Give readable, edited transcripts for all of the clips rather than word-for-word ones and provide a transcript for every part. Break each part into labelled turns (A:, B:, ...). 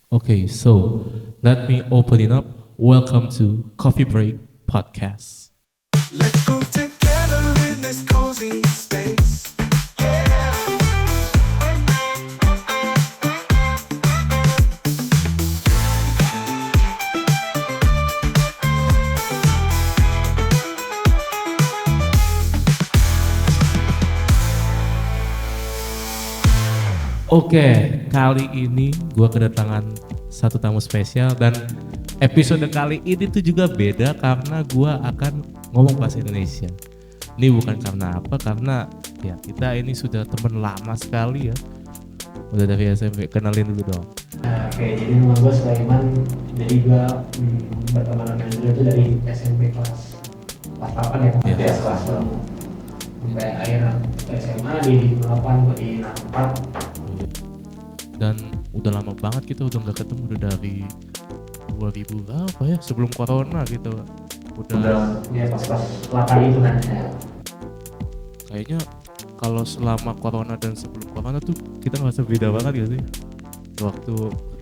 A: Okay, so let me open it up. Welcome to Coffee Break Podcast.
B: Let's go together in this cozy space.
A: Oke, kali ini gua kedatangan satu tamu spesial dan episode kali ini tuh juga beda karena gua akan ngomong bahasa Indonesia. Ini bukan karena apa, karena ya kita ini sudah teman lama sekali ya. Udah dari SMP, kenalin dulu dong.
C: Oke, jadi nama gue Sulaiman. Jadi gue berteman dengan dia itu dari SMP kelas 8 ya,
A: Iya.
C: kelas 6 sampai akhir SMA di 8 gue di 4.
A: Dan udah lama banget kita udah nggak ketemu, udah dari 2000 berapa ya, sebelum corona gitu. Udah
C: Ya pas kelas 8 itu kan ya.
A: kayaknya kalau selama corona dan sebelum corona tuh kita ngerasa beda banget gitu sih. Waktu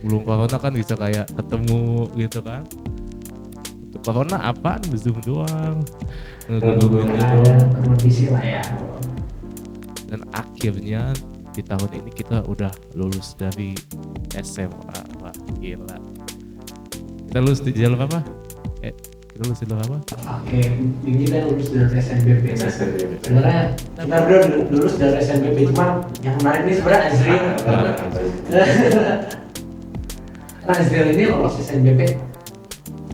A: belum corona kan bisa kayak ketemu gitu kan. Waktu corona apaan, Zoom doang, ngegangguin
C: Ada
A: gitu.
C: kompetisi lah ya.
A: Dan akhirnya di tahun ini kita udah lulus dari SMA. Wah, gila. Kita lulus di jalur apa? Kita lulus di jalur apa?
C: Oke, ini kan lulus dari SNBP. Sebenarnya kita berdua lulus dari SNBP, cuma yang menarik ini sebenarnya Azril. Nah, Azril ini lolos SNBP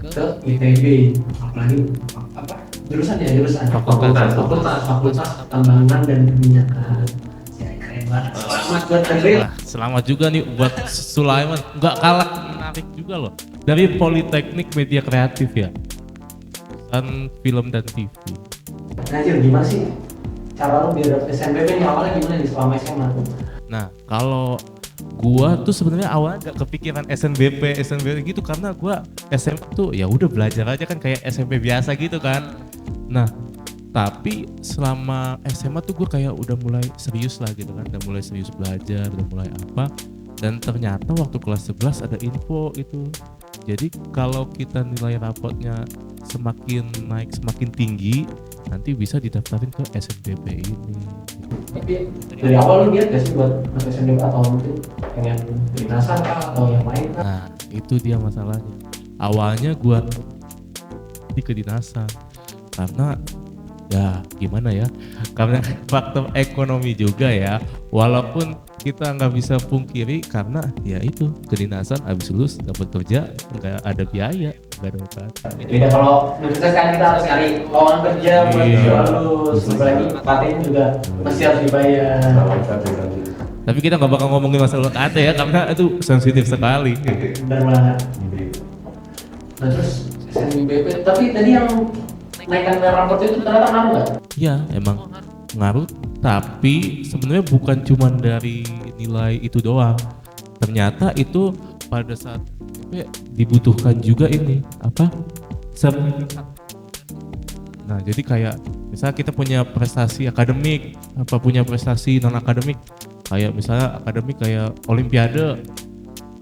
C: ke ITB, apalagi apa jurusan fakultas tambangan dan minyakan. Ya, keren banget. Selamat buat Azril.
A: Wah, selamat juga nih buat Sulaiman, nggak kalah menarik juga loh, dari Politeknik Media Kreatif ya, dan film dan TV.
C: Nah, Azril, gimana sih cara lo biar dapet SNBP nih, awalnya gimana nih selama SMA tuh?
A: Nah, kalau gua tuh sebenarnya awalnya gak kepikiran SNBP gitu karena gua SMP tuh ya udah belajar aja kan kayak SMP biasa gitu kan. Nah, tapi selama SMA tuh gue kayak udah mulai serius lah gitu kan, udah mulai serius belajar, udah mulai apa. Dan ternyata waktu kelas 11 ada info itu. Jadi kalau kita nilai rapotnya semakin naik, semakin tinggi, nanti bisa didaftarin ke SNBP ini.
C: Tapi dari awal lu lihat gak sih buat masuk SNBP atau mungkin pengen kedinasan kah atau yang lain kah?
A: Nah, itu dia masalahnya. Awalnya gua di kedinasan karena ya gimana ya, karena faktor ekonomi juga ya, walaupun kita nggak bisa pungkiri karena ya itu kedinasan abis lulus dapat kerja nggak ada biaya, nggak ada UKT.
C: Beda kalau universitas kan kita harus cari lowongan kerja buat
A: Iya.
C: lulus, apalagi UKT juga masih harus dibayar.
A: Tapi kita nggak bakal ngomongin masalah UKT ya karena itu sensitif sekali.
C: Benar banget. Nah terus SNBP, tapi tadi yang naikkan raport itu ternyata ngaruh nggak?
A: Iya, emang ngaruh, tapi sebenarnya bukan cuma dari nilai itu doang. Ternyata itu pada saat dibutuhkan juga ini apa? Sertifikat. Nah, jadi kayak misalnya kita punya prestasi akademik, apa punya prestasi non akademik, kayak misalnya akademik kayak olimpiade,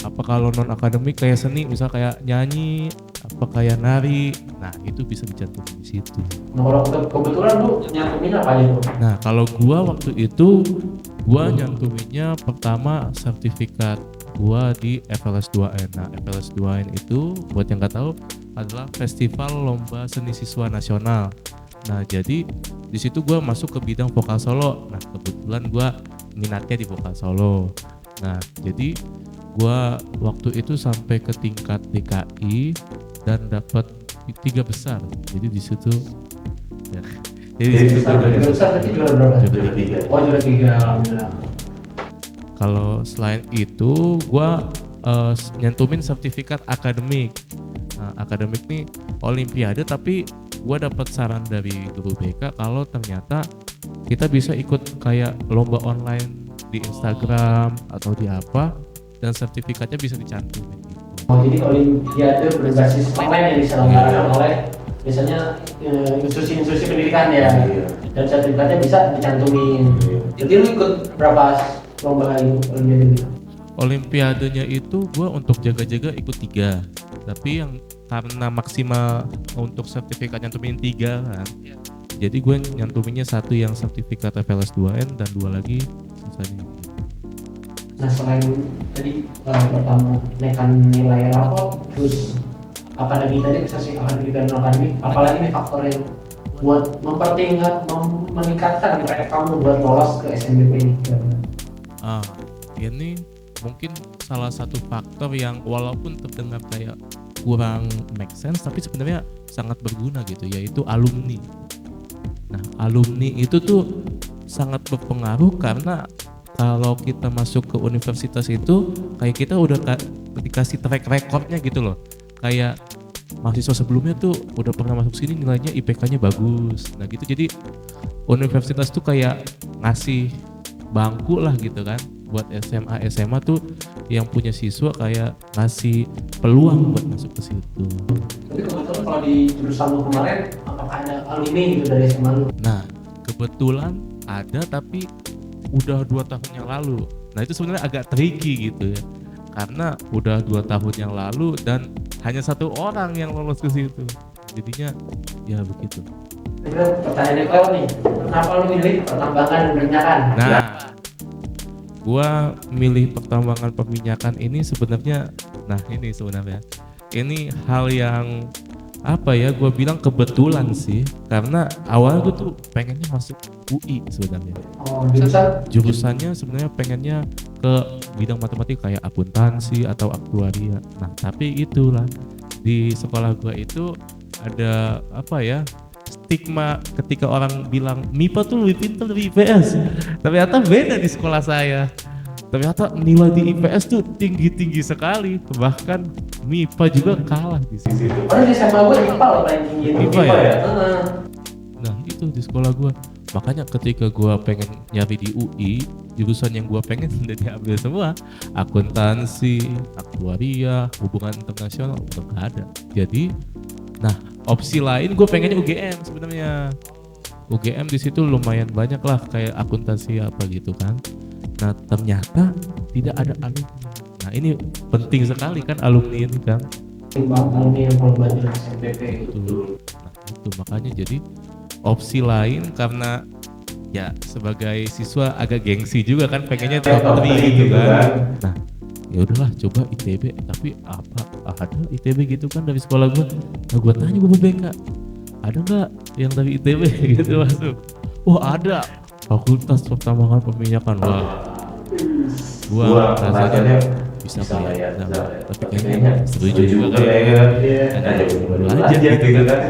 A: apa kalau non akademik kayak seni, misal kayak nyanyi, apa kayak nari, nah itu bisa dicantumin di situ.
C: Nah kalau kebetulan lu nyantumin apa aja tuh?
A: Nah kalau gua waktu itu gua nyantuminnya pertama sertifikat gua di FLS 2N. Nah FLS 2N itu buat yang nggak tahu adalah Festival Lomba Seni Siswa Nasional. Nah jadi di situ gua masuk ke bidang vokal solo. Nah kebetulan gua minatnya di vokal solo. Nah jadi gua waktu itu sampai ke tingkat DKI dan dapat 3 besar. Jadi di situ ya. Jadi di situ
C: Tiga besar tadi juara berapa?
A: Juara tiga.
C: Oh juara 3, alhamdulillah.
A: Kalau selain itu gua nyantumin sertifikat akademik. Nah, akademik nih olimpiade, tapi gua dapat saran dari guru BK kalau ternyata kita bisa ikut kayak lomba online di Instagram atau di apa, dan sertifikatnya bisa dicantumin gitu.
C: Oh jadi olimpiade berbasis online yang diselenggarakan oleh biasanya institusi-institusi pendidikan ya, dan sertifikatnya bisa dicantumin. Jadi lu ikut berapa lomba itu olimpiade gitu?
A: Olimpiadenya itu gue untuk jaga-jaga ikut 3, tapi yang karena maksimal untuk sertifikat nyantumin 3 kan, jadi gue nyantuminnya 1 yang sertifikat FLS 2N dan 2 lagi sisanya.
C: Nah selain tadi pertama naikkan nilai rapor, terus apa lagi tadi sesi akademik dan non akademik, apalagi nih faktor yang buat meningkatkan track kamu buat lolos ke SNBP ini?
A: Ini mungkin salah satu faktor yang walaupun terdengar kayak kurang make sense tapi sebenarnya sangat berguna gitu, yaitu alumni. Nah, alumni itu tuh sangat berpengaruh karena kalau kita masuk ke universitas itu kayak kita udah dikasih track recordnya gitu loh. Kayak mahasiswa sebelumnya tuh udah pernah masuk sini nilainya IPK-nya bagus. Nah gitu, jadi universitas tuh kayak ngasih bangku lah gitu kan buat SMA tuh yang punya siswa, kayak ngasih peluang buat masuk ke situ.
C: Tapi kebetulan kalau di jurusan lu kemarin, apakah ada alumni gitu dari SMA lu?
A: Nah kebetulan ada, tapi udah 2 tahun yang lalu. Nah itu sebenarnya agak tricky gitu ya, karena udah 2 tahun yang lalu dan hanya 1 orang yang lolos ke situ. Jadinya ya begitu.
C: Itu pertanyaannya kalau nih, kenapa lu milih pertambangan dan perminyakan?
A: Nah, gua milih pertambangan perminyakan ini sebenarnya, ini hal yang apa ya, gua bilang kebetulan sih, karena awalnya gua tuh pengennya masuk UI sebenarnya.
C: Oh,
A: Jurusannya sebenarnya pengennya ke bidang matematika kayak akuntansi atau aktuaria. Nah, tapi itulah di sekolah gua itu ada apa ya, stigma ketika orang bilang MIPA tuh lebih pintar dari IPS. Ternyata beda di sekolah saya. Ternyata nilai di IPS tuh tinggi-tinggi sekali. Bahkan MIPA juga kalah di sini.
C: Padahal di SMA gue MIPA loh paling tinggi.
A: MIPA ya? Nah itu di sekolah gue. Makanya ketika gue pengen nyari di UI, jurusan yang gue pengen udah diambil semua. Akuntansi, aktuaria, hubungan internasional udah gak ada. Jadi, nah opsi lain gue pengennya UGM sebenarnya. UGM di situ lumayan banyak lah kayak akuntansi apa gitu kan. Nah ternyata tidak ada alumni. Nah ini penting sekali kan alumni ini kan.
C: Alumni yang kalau belajar SNBP
A: itu. Nah itu makanya jadi opsi lain, karena ya sebagai siswa agak gengsi juga kan, pengennya top 3 gitu kan. Nah ya udahlah coba ITB, tapi apa ada ITB gitu kan dari sekolah gue. Nah gue tanya gue BK, ada nggak yang dari ITB gitu masuk? Wah ada, Fakultas Pertambangan Perminyakan. Wah gua rasanya bisa ya, tapi kayaknya setuju juga kan ya, ada belajar gitu kan,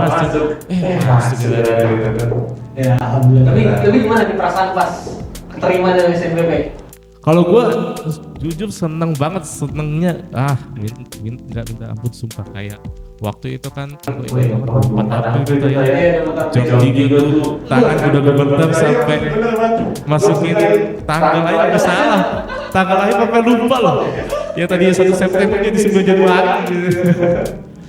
A: masuk gitu kan.
C: Ya alhamdulillah. Tapi gimana di perasaan pas keterima dari SNBP?
A: Kalau gua jujur seneng banget, senengnya nggak minta ampun sumpah. Kayak waktu itu kan 4 April gitu ya, jam 3 tuh tangan udah gemeter sampai masukin tanggal aja udah salah, tanggal aja sampai lupa loh. Ya tadi 1 September jadi 9 Januari gitu.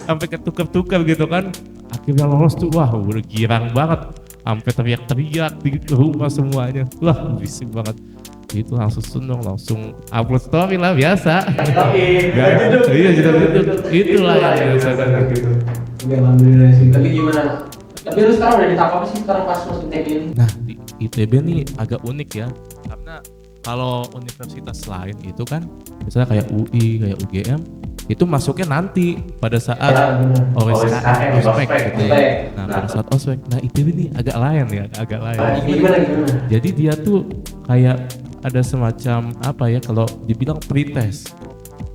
A: Sampai ketukar-tukar gitu kan. Akhirnya lolos tuh, wah udah girang banget. Sampai teriak-teriak di rumah semuanya. Wah bising banget. Itu langsung seneng, langsung upload story lah biasa. Iya itulah yang biasa gitu.
C: Oke, alhamdulillah sih. Tapi gimana? Tapi lu sekarang udah ditangkap apa sih sekarang pas masuk ITB ini?
A: Nah di ITB nih agak unik ya, karena kalau universitas lain itu kan misalnya kayak UI, kayak UGM itu masuknya nanti pada saat ospek gitu ya. Nah pada saat ospek, nah ITB nih agak lain ya, agak lain.
C: Gimana?
A: Jadi dia tuh kayak ada semacam apa ya, kalau dibilang pretest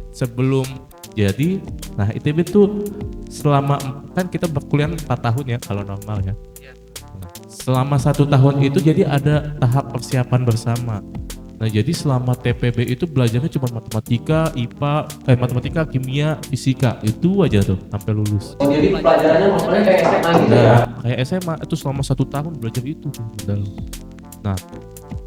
A: sebelum jadi. Nah ITB tuh selama, kan kita berkuliah 4 tahun ya kalau normal ya. Nah, selama 1 tahun itu jadi ada tahap persiapan bersama. Nah jadi selama TPB itu belajarnya cuma matematika, matematika, kimia, fisika, itu aja tuh sampai lulus.
C: Oh jadi pelajarannya maksudnya kayak SMA gitu ya?
A: Nah kayak SMA itu selama 1 tahun belajar itu tuh. Nah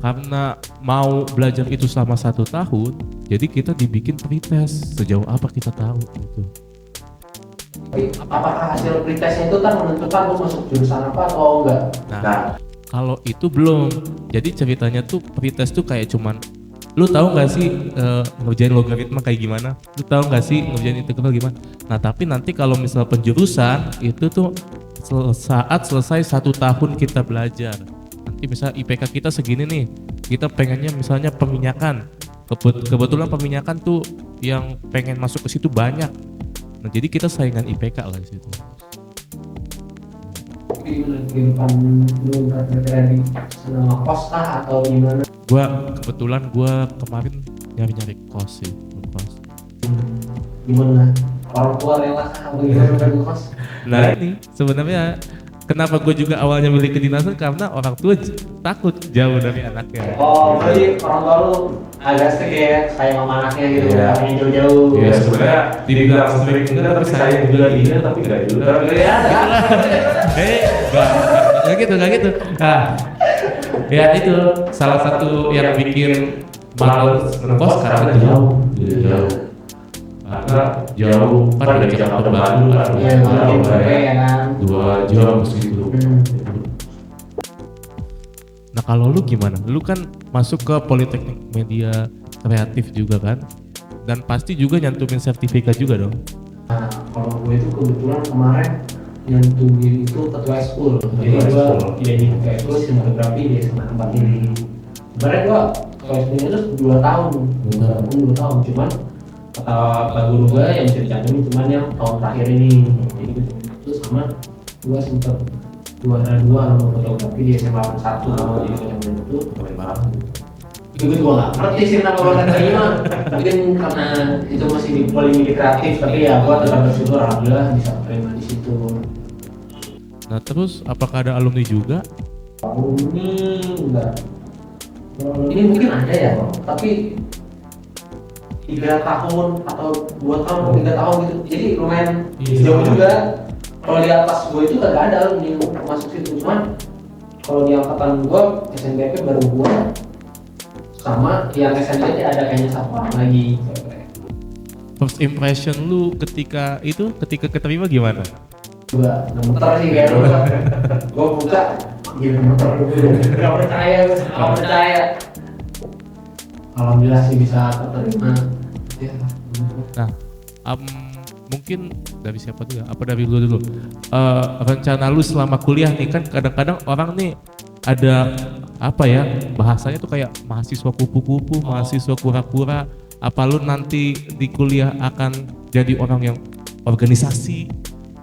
A: karena mau belajar itu selama 1 tahun, jadi kita dibikin pretest sejauh apa kita tahu gitu.
C: Tapi apakah hasil pretestnya itu kan menentukan lu masuk jurusan apa atau enggak?
A: Nah kalau itu belum. Jadi ceritanya tuh pretest tuh kayak cuman Lu tahu nggak sih ngerjain logaritma kayak gimana? Lu tahu nggak sih ngerjain integral gimana? Nah tapi nanti kalau misal penjurusan itu tuh saat selesai 1 tahun kita belajar. Nanti misal IPK kita segini nih, kita pengennya misalnya peminyakan. Kebetulan peminyakan tuh yang pengen masuk ke situ banyak. Nah jadi kita saingan IPK lah di situ.
C: Gimana kehidupan lu berarti selama kos kah atau gimana?
A: Kebetulan gua kemarin nyari kos sih, kos.
C: Gimana? Orang tua rela kah atau gimana kan kos?
A: Nah ini sebenarnya kenapa gue juga awalnya milih kedinasan karena orang tua takut jauh dari anaknya.
C: Oh, berarti orang tua lu agak strict ya, sayang sama anaknya gitu,
A: Iya.
C: pengen jauh-jauh.
A: Ya sebenarnya dibilang strict enggak tapi saya juga iya tapi enggak juga.
C: Ya,
A: Enggak gitu. Nah, ya itu salah satu yang bikin males ngekos karena jauh. Karena jauh kan dari Jakarta Bandung kan.
C: Iya, makin capek ya kan.
A: 2 jam segitu. Nah kalau lu gimana? Lu kan masuk ke Politeknik Media Kreatif juga kan? Dan pasti juga nyantumin sertifikat juga dong?
C: Nah, kalau gue itu kebetulan kemarin nyentuhin itu ketua school. Jadi gue jadi ketua school sinematografi di SMA tempat ini. Kemarin gue ketua schoolnya itu 2 tahun. 2 tahun, cuman kata Pak Guru gue yang bisa dicantumin cuman yang tahun terakhir ini. Jadi itu sama gue sempet juara 2 lomba fotografi di SMA 1. Jadi kecantumin itu keren banget. Itu gue juga gak ngerti sih kenapa gue terima. Mungkin karena itu masih di Polimedia Kreatif, tapi ya gue tetap bersyukur alhamdulillah bisa terima di situ.
A: Nah terus apakah ada alumni juga?
C: Alumni enggak. Ini mungkin ada ya, tapi 3 tahun atau 2 tahun atau 3 tahun gitu. Jadi lumayan jauh juga. Kalau di atas gue itu gak ada alumni yang masuk situ. Cuman kalau di angkatan gue SNBP baru gue sama yang SNBP ada kayaknya 1 orang lagi.
A: First impression lu ketika keterima gimana?
C: Gua gemeter sih kayak lu. Gua buka gila gemeter dulu. Gak percaya. Alhamdulillah sih bisa keterima. Ya.
A: Nah, mungkin dari siapa tuh ya? Apa dari lu dulu? Rencana lu selama kuliah nih kan kadang-kadang orang nih ada apa ya bahasanya tuh kayak mahasiswa kupu-kupu, mahasiswa kura-kura. Apa lu nanti di kuliah akan jadi orang yang organisasi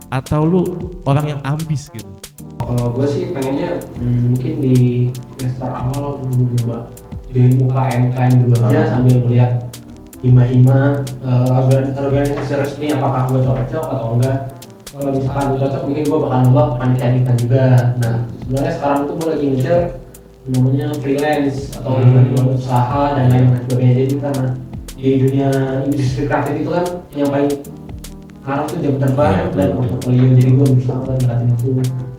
A: atau lu orang yang ambis gitu?
C: Kalau gue sih pengennya mungkin di semester awal coba di UKM dulu aja sambil melihat hima-hima organisasi resmi apakah gue cocok atau enggak. Kalau misalkan gue cocok mungkin gue bakal nyoba panitia juga. Nah sebenarnya sekarang tuh gue lagi ngejar namanya freelance atau usaha dan lain sebagainya. Jadi karena di dunia industri kreatif itu kan yang paling sekarang tuh jam terbang dan portfolio, jadi gue bisa ngeliatin itu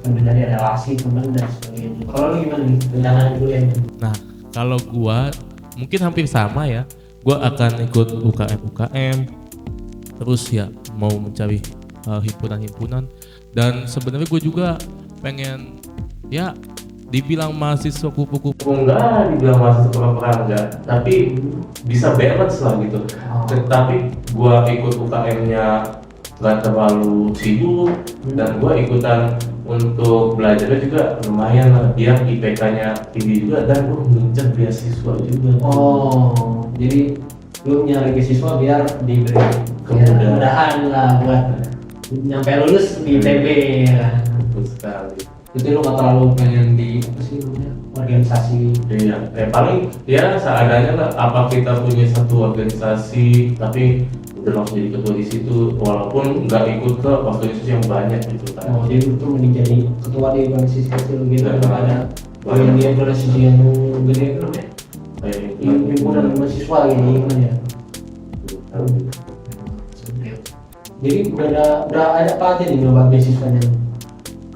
C: sambil dari relasi teman dan sebagainya. Kalau lu gimana nih rencana dulu ya?
A: Nah kalau gua mungkin hampir sama ya, gua akan ikut UKM terus ya mau mencari himpunan-himpunan dan sebenarnya gue juga pengen ya dibilang mahasiswa kupu-kupu enggak, dibilang mahasiswa kura-kura enggak, tapi bisa balance lah gitu. Tapi gua ikut UKM-nya nggak terlalu sibuk dan gua ikutan untuk belajarnya juga lumayan lah, biar IPK-nya tinggi juga dan gua ngincer beasiswa juga.
C: Oh, jadi lu nyari beasiswa biar diberi kemudahan lah buat nyampe lulus di ITB ya.
A: Betul sekali.
C: Jadi lu nggak terlalu pengen di apa sih namanya organisasi?
A: Iya, paling ya seadanya lah. Apa kita punya satu organisasi tapi udah langsung jadi ketua di situ, walaupun nggak ikut ke organisasi yang banyak gitu kan.
C: Oh, jadi itu mending jadi ketua di organisasi kecil gitu
A: Ya,
C: daripada yang di organisasi yang gede itu namanya himpunan mahasiswa gitu gimana ya? Jadi udah ada apa aja nih nyoba beasiswanya?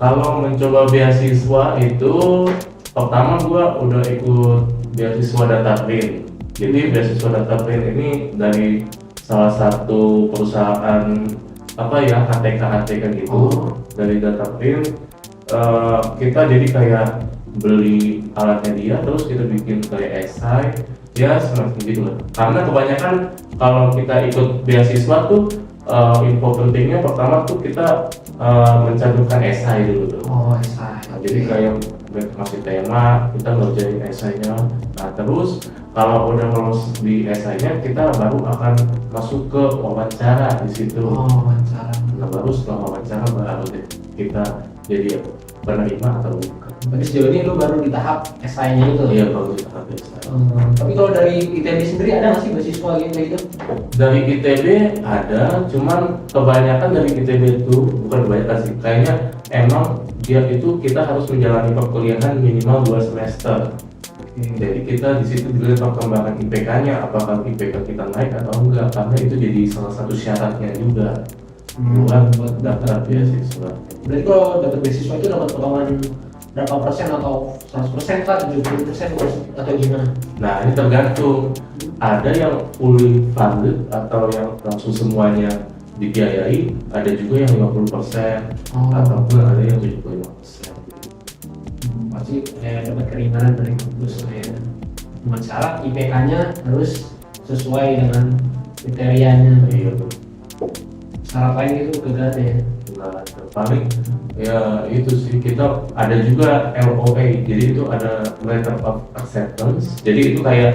A: Kalau mencoba beasiswa itu pertama gua udah ikut beasiswa DataBrain. Jadi beasiswa DataBrain ini dari salah satu perusahaan apa ya HTK gitu. Dari DataBrain kita jadi kayak beli alatnya dia terus kita bikin kayak esai Ya semacam gitu lah. Karena kebanyakan kalau kita ikut beasiswa tuh info pentingnya pertama tuh kita mencantumkan esai dulu tuh.
C: Oh, esai.
A: Nah, jadi kayak masih tema kita ngerjain esainya. Nah terus kalau udah lolos di esainya kita baru akan masuk ke wawancara di situ.
C: Oh, wawancara.
A: Nah baru setelah wawancara baru deh kita jadi penerima atau bukan.
C: Berarti sejauh ini lu baru di tahap esainya itu.
A: Iya baru di tahap esai.
C: Tapi kalau dari ITB sendiri ada nggak sih beasiswa gitu?
A: Dari ITB ada, cuman kebanyakan dari ITB itu bukan kebanyakan sih, kayaknya emang dia itu kita harus menjalani perkuliahan minimal 2 semester. Jadi kita di situ dilihat perkembangan IPK-nya, apakah IPK kita naik atau enggak, karena itu jadi salah satu syaratnya juga buat daftar beasiswa.
C: Berarti kalau dapat beasiswa itu dapat potongan berapa persen atau 100% kah, 70% atau gimana?
A: Nah ini tergantung, ada yang fully funded atau yang langsung semuanya dibiayai, ada juga yang 50% ataupun ada yang 75%.
C: Pasti dapat keringanan dari kampus ya. Cuma syarat IPK-nya harus sesuai dengan kriterianya.
A: Iya,
C: Syarat lain itu gak ada ya.
A: nah, paling ya itu sih, kita ada juga LOA, jadi itu ada letter of acceptance, jadi itu kayak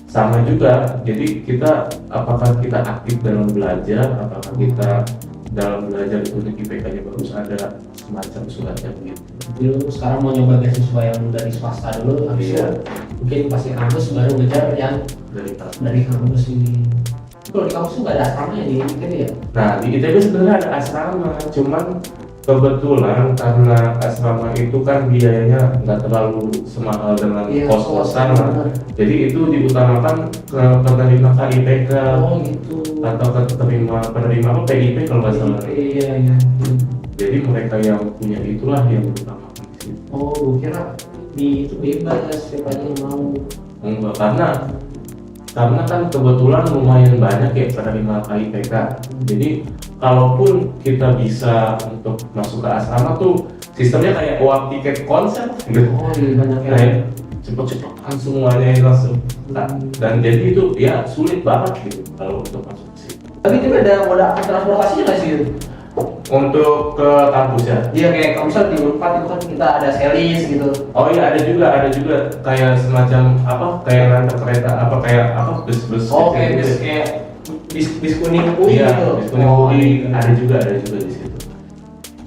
A: sama juga, jadi kita apakah kita aktif dalam belajar, apakah kita dalam belajar itu IPK-nya bagus, ada semacam suratnya begitu.
C: Jadi lu sekarang mau nyoba beasiswa yang dari swasta dulu, habis itu mungkin pasti kampus baru ngejar yang dari kampus ini. Kalau di kampus tuh nggak ada asrama ya di ITB ya?
A: Nah di ITB sebenarnya ada asrama, cuman kebetulan karena asrama itu kan biayanya nggak terlalu semahal dengan kos-kosan lah. Jadi itu diutamakan ke penerima KIPK atau ke penerima PIP kalau nggak salah.
C: Iya.
A: Jadi mereka yang punya itulah yang utamakan di situ.
C: Oh, gue kira di itu bebas siapa aja yang mau.
A: Enggak, karena kan kebetulan lumayan banyak ya penerima KIPK. Jadi kalaupun kita bisa untuk masuk ke asrama tuh sistemnya kayak uang tiket konser gitu.
C: Oh, iya banyak ya.
A: Kayak cepet-cepetan semuanya ini langsung. Dan jadi itu ya sulit banget gitu kalau untuk masuk ke situ.
C: Tapi itu ada moda transportasinya nggak sih?
A: Untuk ke kampus ya?
C: Iya, kayak kalau misal di Unpad itu kan kita ada selis gitu.
A: Oh iya ada juga kayak semacam apa, kayak rantai kereta apa, kayak apa, bus-bus
C: Oh,
A: kecil gitu.
C: kayak bis kuning UI
A: Iya,
C: gitu.
A: bis kuning UI ada juga di situ.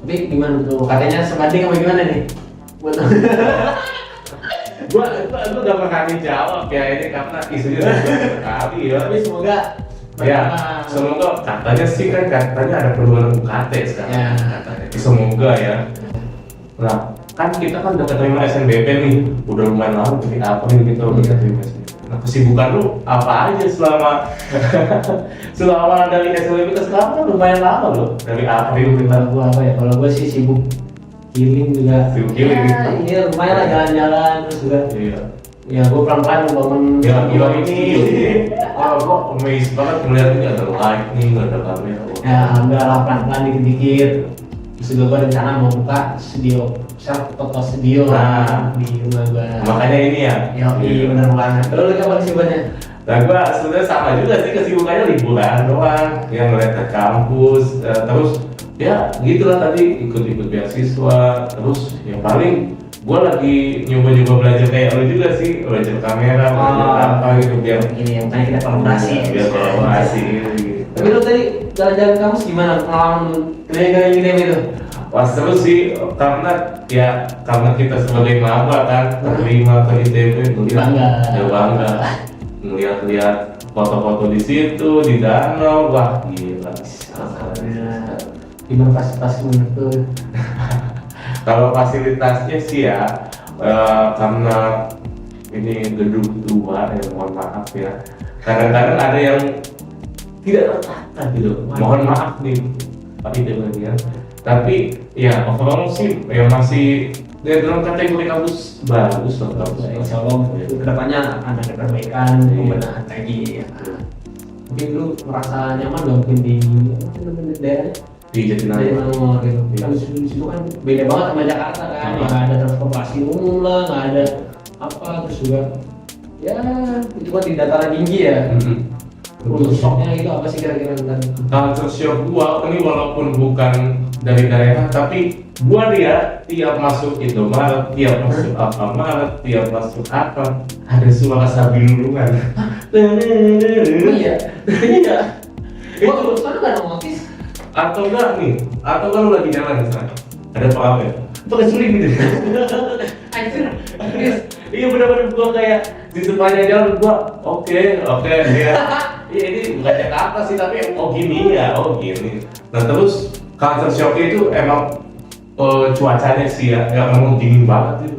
C: Tapi gimana tuh? Katanya sebanding apa gimana nih? Buat
A: gua gak bakal jawab ya ini karena isunya udah sekali ya.
C: tapi semoga
A: Ya, semoga katanya sih kan katanya ada penurunan UKT sekarang.
C: Ya.
A: Katanya. Semoga ya. Nah, kan kita kan udah keterima SNBP nih, udah lumayan lama dari apa nih kita udah keterima SNBP. Nah, kesibukan lu apa aja selama dari SNBP ke sekarang kan lumayan lama loh. Dari April kita.
C: gua apa ya? Kalau gua sih sibuk healing juga.
A: Sibuk healing.
C: Ya, iya lumayan lah jalan-jalan terus juga.
A: Iya.
C: Ya gua pelan-pelan bangun.
A: Ya gila ini. Oh, gua amazed banget ngeliat ini ada lightning, ada kamera.
C: Ya alhamdulillah pelan-pelan dikit-dikit. Terus juga gua rencana mau buka studio, foto studio
A: Nah.
C: di rumah gua.
A: Makanya ini ya.
C: Iya benar banget. Lalu apa kesibukannya?
A: Nah gua sebenarnya sama juga sih, kesibukannya liburan doang, yang ngeliat ke kampus, terus ya gitulah tadi ikut-ikut beasiswa, terus yang paling gua lagi nyoba-nyoba belajar kayak lo juga sih, belajar kamera, belajar apa gitu biar
C: Ini yang tadi kita kolaborasi.
A: biar kolaborasi gitu.
C: Tapi lu tadi jalan-jalan kampus gimana pengalaman lu? Keliling-keliling ITB itu?
A: Wah seru sih, karena kita sebagai maba kan terima ke ITB, bangga melihat foto-foto di situ di danau, wah gila.
C: Gimana fasilitas menurut?
A: Kalau fasilitasnya sih ya, karena ini gedung tua ya, mohon maaf ya. Kadang-kadang ada yang tidak tertata gitu. Mohon maaf nih Pak ITB ya. Tapi ya overall sih ya masih dalam kategori kampus bagus loh kampus.
C: Insya Allah kedepannya akan ada perbaikan, pembenahan lagi. Ya. Mungkin lu merasa nyaman gak mungkin di daerahnya?
A: Di Jatinangor.
C: Jatinangor gitu. Kan di situ kan beda banget sama Jakarta kan, nggak ada transportasi umum lah, nggak ada apa, terus juga Ya itu kan di dataran tinggi ya. Untuk shocknya itu apa sih kira-kira tentang itu?
A: Culture shock gua ini walaupun bukan dari daerah, tapi gua dia tiap masuk Indomaret, tiap masuk Alfamart, tiap masuk apa ada suara sapi lulungan.
C: Oh iya, iya. Gua terus kan nggak notice.
A: Atau enggak nih, atau kan lu lagi jalan misalnya, ada apa ya? Pakai suling gitu.
C: Anjir.
A: Iya benar-benar gua kayak di sepanjang jalan gua oke ya. Iya ini bukan Jakarta sih tapi oh gini ya, oh gini. Nah terus culture shock itu emang cuacanya sih ya, emang dingin banget itu.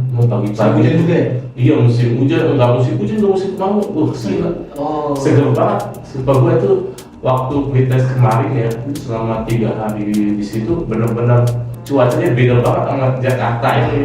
A: Mau pagi-pagi
C: Hujan juga ya?
A: Iya musim hujan, enggak musim hujan, enggak musim kemarau. Gila.
C: Oh.
A: Seger banget. Sumpah gue itu waktu pretest kemarin ya, selama 3 hari di situ benar-benar cuacanya beda banget sama Jakarta ini.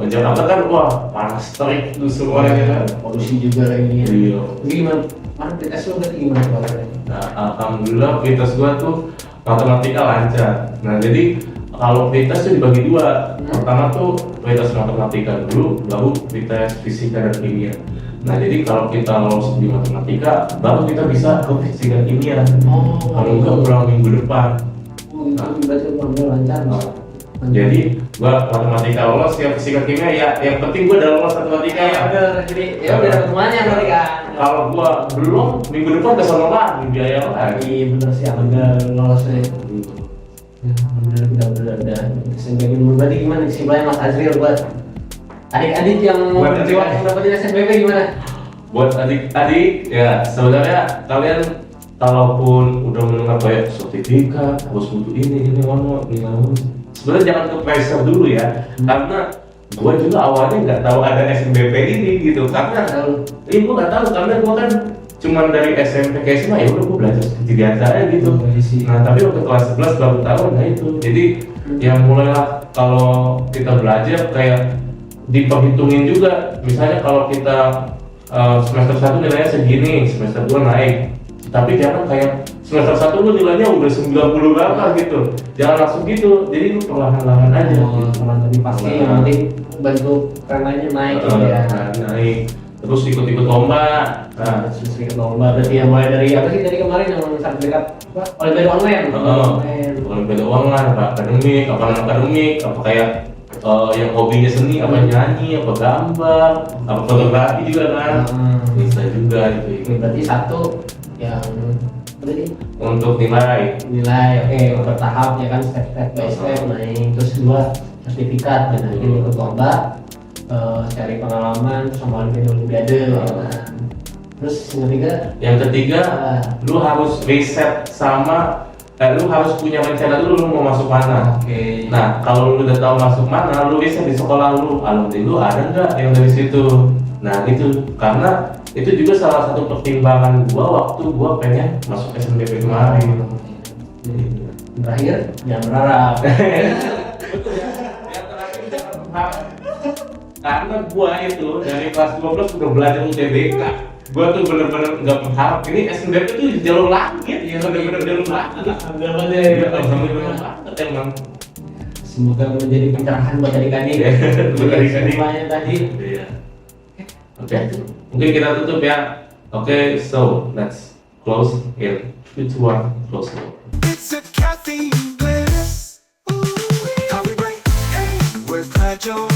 A: Jakarta kan wah panas terik tuh semuanya kan.
C: Polusi juga lagi.
A: Iya.
C: Jadi gimana? Mana tes lo berarti gimana kabarnya?
A: Nah, alhamdulillah pretest gua tuh matematika lancar. Nah, jadi kalau pretest tuh dibagi dua. Pertama tuh pretest matematika dulu, baru pretest fisika dan kimia. Nah, jadi kalau kita lolos di matematika, baru kita bisa ke fisika dan kimia.
C: Oh.
A: Kalau enggak pulang minggu depan.
C: Oh itu berarti lo lancar.
A: Jadi gua matematika lolos, ya fisika kimia ya yang penting gua udah lolos matematika ya.
C: Bener, jadi ya udah dapet semuanya berarti kan.
A: Kalau gua belum, minggu depan kesana lagi biaya lagi.
C: Iya bener sih, udah lolosnya. Ya bener, udah SNBP dulu. Berarti gimana kesimpulannya Mas Azril buat adik-adik yang mau
A: Buat
C: berjuang
A: adik-adik.
C: dapetin SNBP gimana?
A: Buat adik-adik ya sebenarnya kalian kalaupun udah mendengar kayak sertifikat harus butuh ini ngono. Sebenarnya jangan ke pressure dulu ya, karena gua juga awalnya nggak tahu ada SNBP ini gitu, karena gua nggak tahu karena gua kan cuman dari SMP ke SMA ya udah gua belajar seperti biasa aja gitu. Nah tapi waktu kelas 11 baru tahu nah itu, jadi ya mulailah kalau kita belajar kayak diperhitungin juga, misalnya kalau kita semester 1 nilainya segini, semester 2 naik, tapi jangan kayak semester 1 lu nilainya udah 90 berapa gitu, jangan langsung gitu, jadi lu perlahan-lahan aja gitu.
C: Tapi pasti yang penting bantu karenanya naik gitu ya.
A: Naik, terus ikut-ikut lomba. Nah,
C: Terus ikut lomba berarti ya mulai dari apa sih tadi kemarin yang sertifikat apa? Olimpiade online.
A: Olimpiade online, apa akademik, apa non akademik, apa kayak yang hobinya seni, apa nyanyi, apa gambar, apa fotografi juga kan, bisa juga gitu.
C: Ini berarti satu yang berarti
A: Untuk nilai,
C: oke bertahap ya kan step by step naik, terus dua sertifikat dan akhirnya ikut lomba, cari pengalaman sama olimpiade ya kan. Terus yang ketiga
A: lu harus riset sama lu harus punya rencana dulu lu mau masuk mana.
C: oke.
A: Nah, kalau lu udah tahu masuk mana, lu riset di sekolah lu, alumni lu ada nggak yang dari situ. Nah, itu karena itu juga salah satu pertimbangan gua waktu gua pengen masuk SNBP kemarin.
C: Terakhir jangan berharap.
A: Betul ya. Yang terakhir jangan berharap. Karena gua itu dari kelas 12 udah belajar UTBK. Gua tuh bener-bener nggak berharap ini SNBP tuh jalur langit, ya bener-bener jalur langit. Bener-bener banget emang.
C: Semoga menjadi pencerahan buat adik-adik.
A: Buat adik-adik.
C: Semuanya tadi.
A: Iya. Oke, mungkin kita tutup ya. Oke, so let's close in 3, 2, 1, close.
B: It's a caffeine bliss. Ooh, coffee break. Hey, we're glad you're